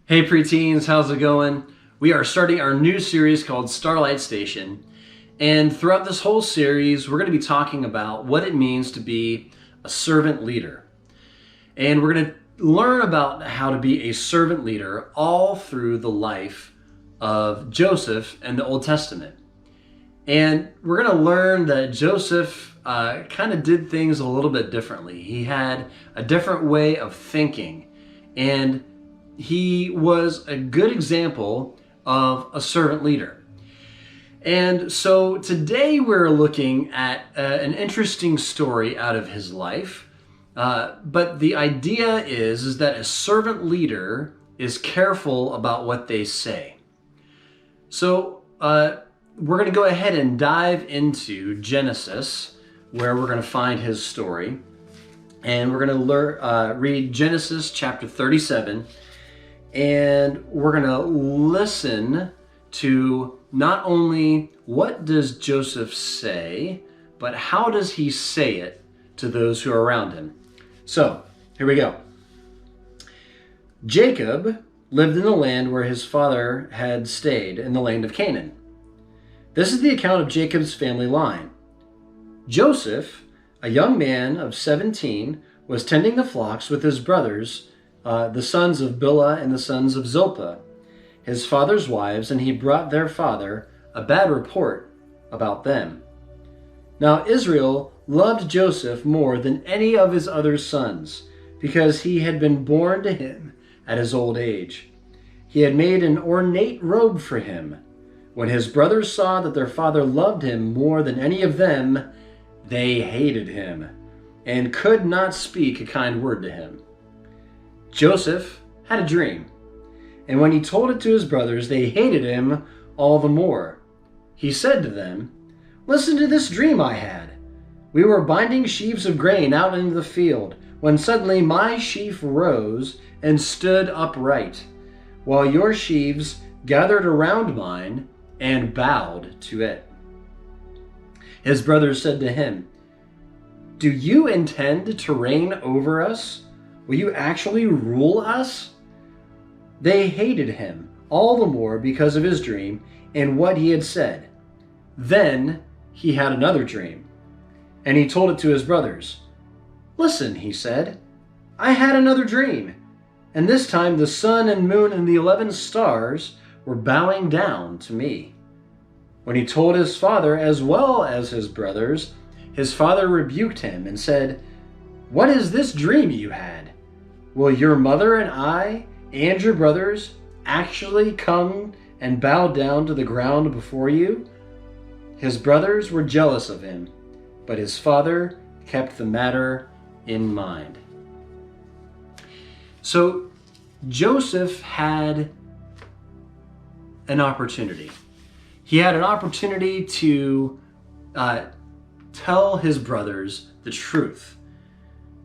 Hey preteens, how's it going? We are starting our new series called Starlight Station. And throughout this whole series, we're going to be talking about what it means to be a servant leader. And we're going to learn about how to be a servant leader all through the life of Joseph in the Old Testament. And we're going to learn that Joseph kind of did things a little bit differently. He had a different way of thinking, and he was a good example of a servant leader. And so today we're looking at an interesting story out of his life. But the idea is that a servant leader is careful about what they say. So we're going to go ahead and dive into Genesis, where we're going to find his story. And we're going to read Genesis chapter 37. And we're going to listen to not only what does Joseph say, but how does he say it to those who are around him. So, here we go. Jacob lived in the land where his father had stayed, in the land of Canaan. This is the account of Jacob's family line. Joseph, a young man of 17, was tending the flocks with his brothers, the sons of Bilhah and the sons of Zilpah, his father's wives, and he brought their father a bad report about them. Now Israel loved Joseph more than any of his other sons, because he had been born to him at his old age. He had made an ornate robe for him. When his brothers saw that their father loved him more than any of them, they hated him and could not speak a kind word to him. Joseph had a dream, and when he told it to his brothers, they hated him all the more. He said to them, "Listen to this dream I had. We were binding sheaves of grain out into the field, when suddenly my sheaf rose and stood upright, while your sheaves gathered around mine and bowed to it." His brothers said to him, "Do you intend to reign over us? Will you actually rule us?" They hated him all the more because of his dream and what he had said. Then he had another dream, and he told it to his brothers. "Listen," he said, "I had another dream, and this time the sun and moon and the 11 stars were bowing down to me." When he told his father as well as his brothers, his father rebuked him and said, "What is this dream you had? Will your mother and I and your brothers actually come and bow down to the ground before you?" His brothers were jealous of him, but his father kept the matter in mind. So Joseph had an opportunity. He had an opportunity to tell his brothers the truth.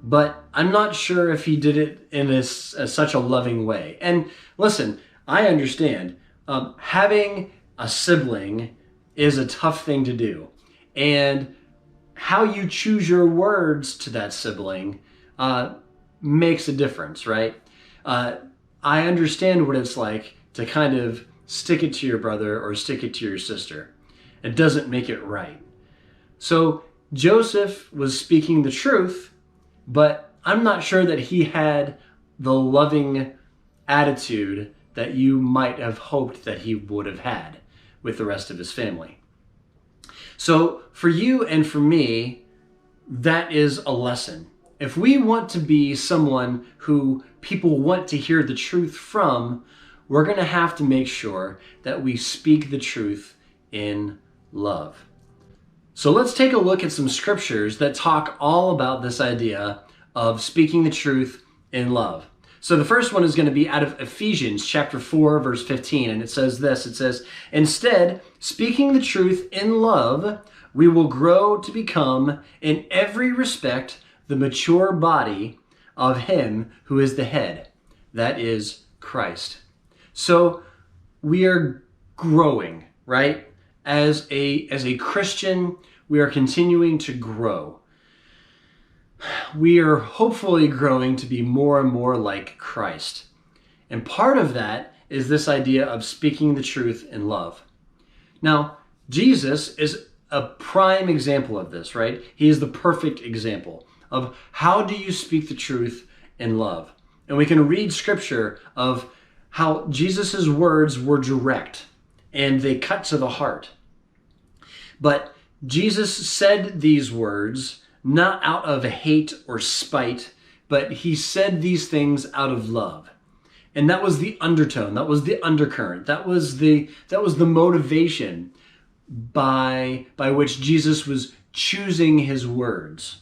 But I'm not sure if he did it in such a loving way. And listen, I understand. Having a sibling is a tough thing to do. And how you choose your words to that sibling makes a difference, right? I understand what it's like to kind of stick it to your brother or stick it to your sister. It doesn't make it right. So Joseph was speaking the truth, but I'm not sure that he had the loving attitude that you might have hoped that he would have had with the rest of his family. So for you and for me, that is a lesson. If we want to be someone who people want to hear the truth from, we're going to have to make sure that we speak the truth in love. So let's take a look at some scriptures that talk all about this idea of speaking the truth in love. So the first one is going to be out of Ephesians chapter 4, verse 15. And it says this, it says, "Instead, speaking the truth in love, we will grow to become in every respect the mature body of him who is the head, that is Christ." So we are growing, right? As a Christian, we are continuing to grow. We are hopefully growing to be more and more like Christ. And part of that is this idea of speaking the truth in love. Now, Jesus is a prime example of this, right? He is the perfect example of how do you speak the truth in love. And we can read scripture of how Jesus's words were direct and they cut to the heart. But Jesus said these words not out of hate or spite, but he said these things out of love. And that was the undertone, that was the undercurrent, that was the motivation by which Jesus was choosing his words.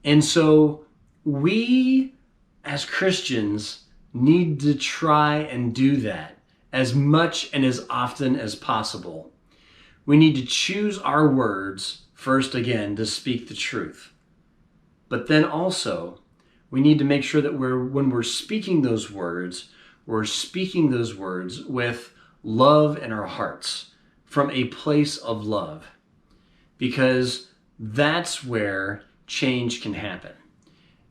And so we as Christians need to try and do that as much and as often as possible. We need to choose our words first, again, to speak the truth. But then also, we need to make sure that when we're speaking those words, we're speaking those words with love in our hearts, from a place of love, because that's where change can happen.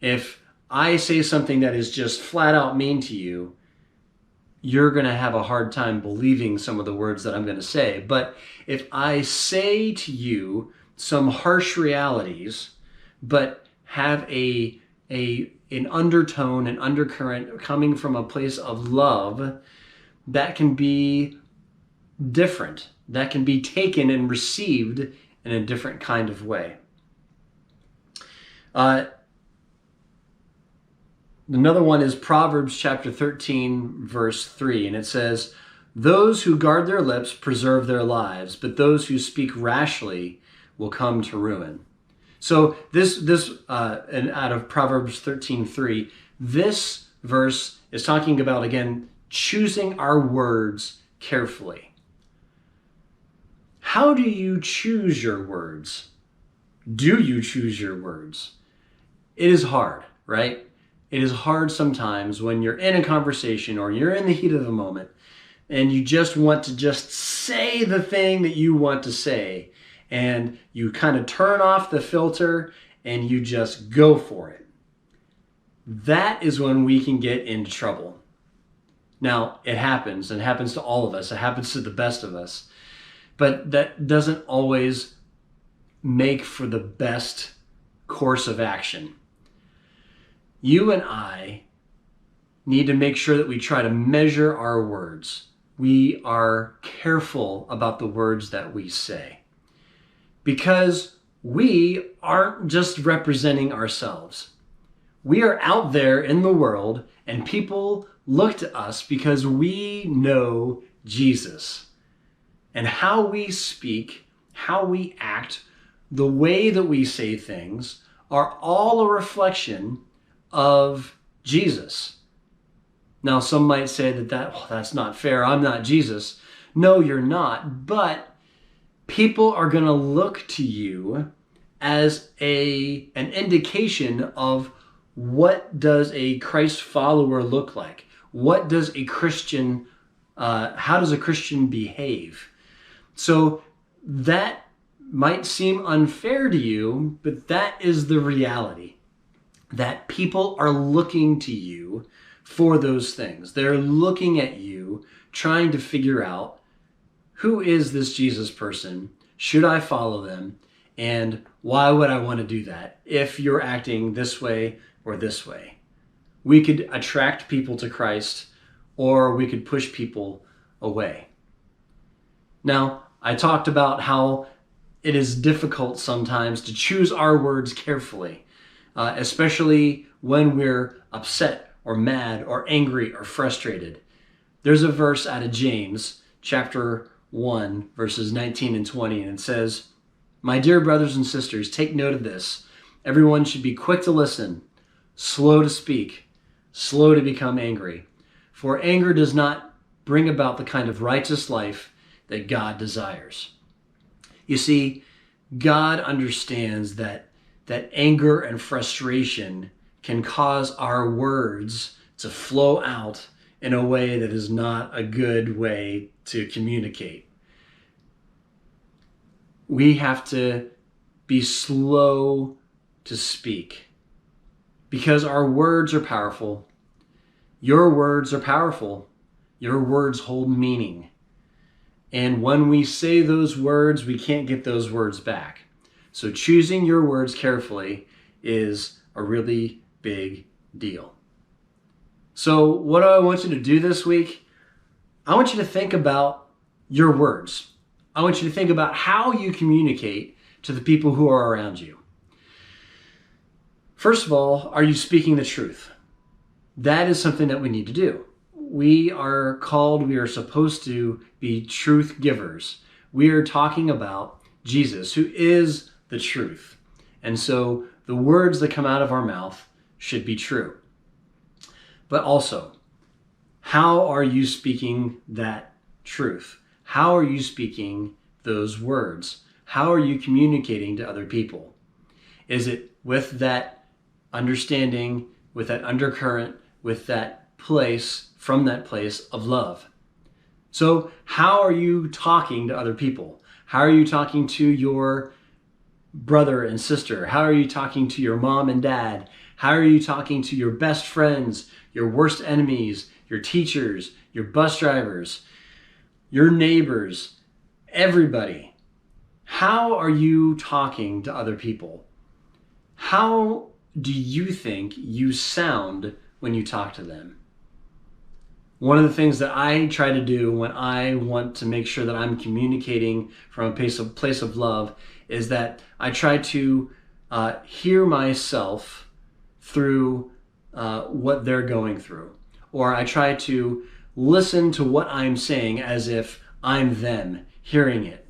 If I say something that is just flat out mean to you, you're going to have a hard time believing some of the words that I'm going to say. But if I say to you some harsh realities, but have an undertone, an undercurrent coming from a place of love, that can be different. That can be taken and received in a different kind of way. Another one is Proverbs chapter 13, verse 3, and it says, "Those who guard their lips preserve their lives, but those who speak rashly will come to ruin." So and out of Proverbs 13:3, this verse is talking about, again, choosing our words carefully. How do you choose your words? Do you choose your words? It is hard, right? It is hard sometimes when you're in a conversation or you're in the heat of the moment and you just want to just say the thing that you want to say, and you kind of turn off the filter and you just go for it. That is when we can get into trouble. Now, it happens. It happens to all of us. It happens to the best of us. But that doesn't always make for the best course of action. You and I need to make sure that we try to measure our words. We are careful about the words that we say, because we aren't just representing ourselves. We are out there in the world, and people look to us because we know Jesus. And how we speak, how we act, the way that we say things are all a reflection of Jesus. Now, some might say that's not fair. I'm not Jesus. No, you're not. But people are going to look to you as an indication of what does a Christ follower look like? What does a Christian, how does a Christian behave? So that might seem unfair to you, but that is the reality. That people are looking to you for those things. They're looking at you, trying to figure out, who is this Jesus person? Should I follow them? And why would I want to do that if you're acting this way or this way? We could attract people to Christ, or we could push people away. Now, I talked about how it is difficult sometimes to choose our words carefully, especially when we're upset or mad or angry or frustrated. There's a verse out of James chapter 1, verses 19 and 20, and it says, "My dear brothers and sisters, take note of this. Everyone should be quick to listen, slow to speak, slow to become angry. For anger does not bring about the kind of righteous life that God desires." You see, God understands that anger and frustration can cause our words to flow out in a way that is not a good way to communicate. We have to be slow to speak, because our words are powerful. Your words are powerful. Your words hold meaning. And when we say those words, we can't get those words back. So choosing your words carefully is a really big deal. So what do I want you to do this week? I want you to think about your words. I want you to think about how you communicate to the people who are around you. First of all, are you speaking the truth? That is something that we need to do. We are supposed to be truth givers. We are talking about Jesus, who is the truth. And so the words that come out of our mouth should be true. But also, how are you speaking that truth? How are you speaking those words? How are you communicating to other people? Is it with that understanding, with that undercurrent, with that place, from that place of love? So how are you talking to other people? How are you talking to your brother and sister? How are you talking to your mom and dad? How are you talking to your best friends, your worst enemies, your teachers, your bus drivers, your neighbors, everybody? How are you talking to other people? How do you think you sound when you talk to them? One of the things that I try to do when I want to make sure that I'm communicating from a place of love is that I try to hear myself through what they're going through. Or I try to listen to what I'm saying as if I'm them hearing it.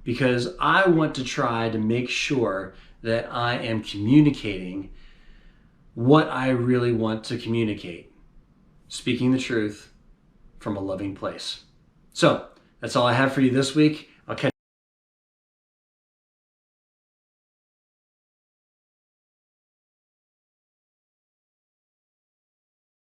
Because I want to try to make sure that I am communicating what I really want to communicate. Speaking the truth from a loving place. So that's all I have for you this week.